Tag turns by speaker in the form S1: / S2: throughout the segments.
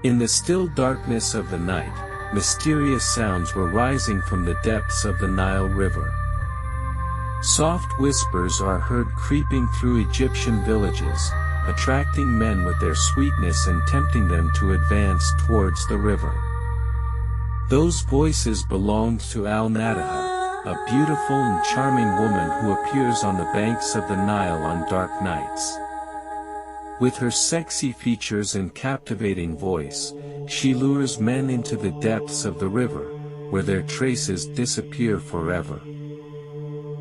S1: In the still darkness of the night, mysterious sounds were rising from the depths of the Nile River. Soft whispers are heard creeping through Egyptian villages, attracting men with their sweetness and tempting them to advance towards the river. Those voices belonged to Naddaha, a beautiful and charming woman who appears on the banks of the Nile on dark nights. With her sexy features and captivating voice, she lures men into the depths of the river, where their traces disappear forever.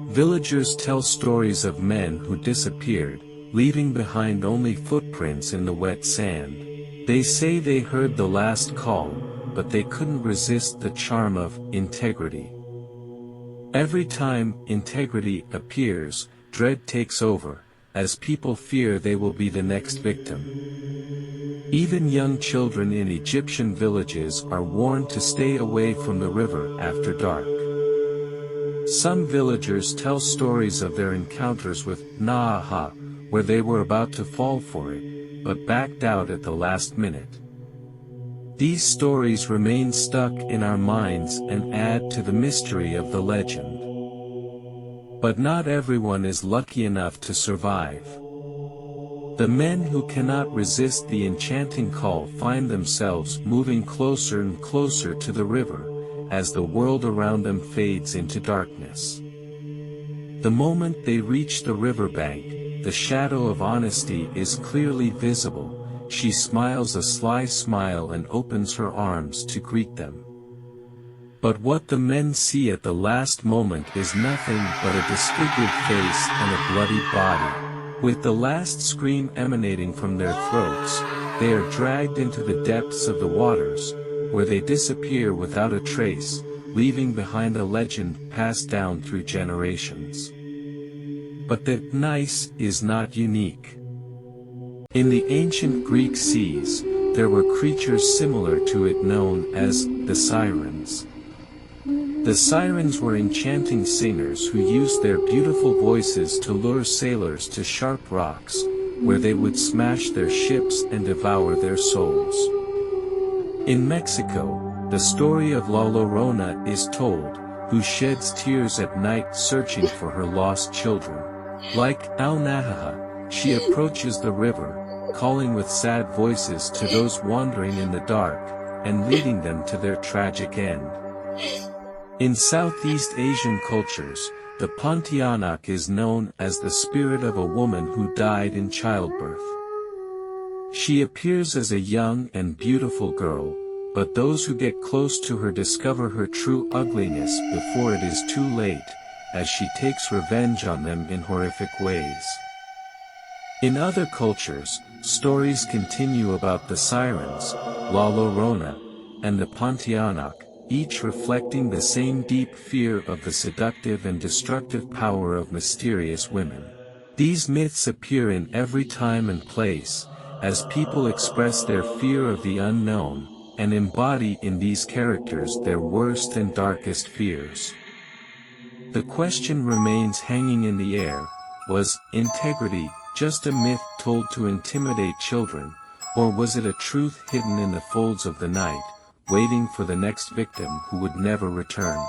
S1: Villagers tell stories of men who disappeared, leaving behind only footprints in the wet sand. They say they heard the last call, but they couldn't resist the charm of integrity. Every time integrity appears, dread takes over, as people fear they will be the next victim. Even young children in Egyptian villages are warned to stay away from the river after dark. Some villagers tell stories of their encounters with Naddaha, where they were about to fall for it, but backed out at the last minute. These stories remain stuck in our minds and add to the mystery of the legend. But not everyone is lucky enough to survive. The men who cannot resist the enchanting call find themselves moving closer and closer to the river, as the world around them fades into darkness. The moment they reach the riverbank, the shadow of honesty is clearly visible. She smiles a sly smile and opens her arms to greet them. But what the men see at the last moment is nothing but a disfigured face and a bloody body. With the last scream emanating from their throats, they are dragged into the depths of the waters, where they disappear without a trace, leaving behind a legend passed down through generations. But the Nice is not unique. In the ancient Greek seas, there were creatures similar to it known as the Sirens. The Sirens were enchanting singers who used their beautiful voices to lure sailors to sharp rocks, where they would smash their ships and devour their souls. In Mexico, the story of La Llorona is told, who sheds tears at night searching for her lost children. Like Naddaha, she approaches the river, calling with sad voices to those wandering in the dark, and leading them to their tragic end. In Southeast Asian cultures, the Pontianak is known as the spirit of a woman who died in childbirth. She appears as a young and beautiful girl, but those who get close to her discover her true ugliness before it is too late, as she takes revenge on them in horrific ways. In other cultures, stories continue about the Sirens, La Llorona, and the Pontianak, each reflecting the same deep fear of the seductive and destructive power of mysterious women. These myths appear in every time and place, as people express their fear of the unknown, and embody in these characters their worst and darkest fears. The question remains hanging in the air: was integrity just a myth told to intimidate children, or was it a truth hidden in the folds of the night, waiting for the next victim who would never return?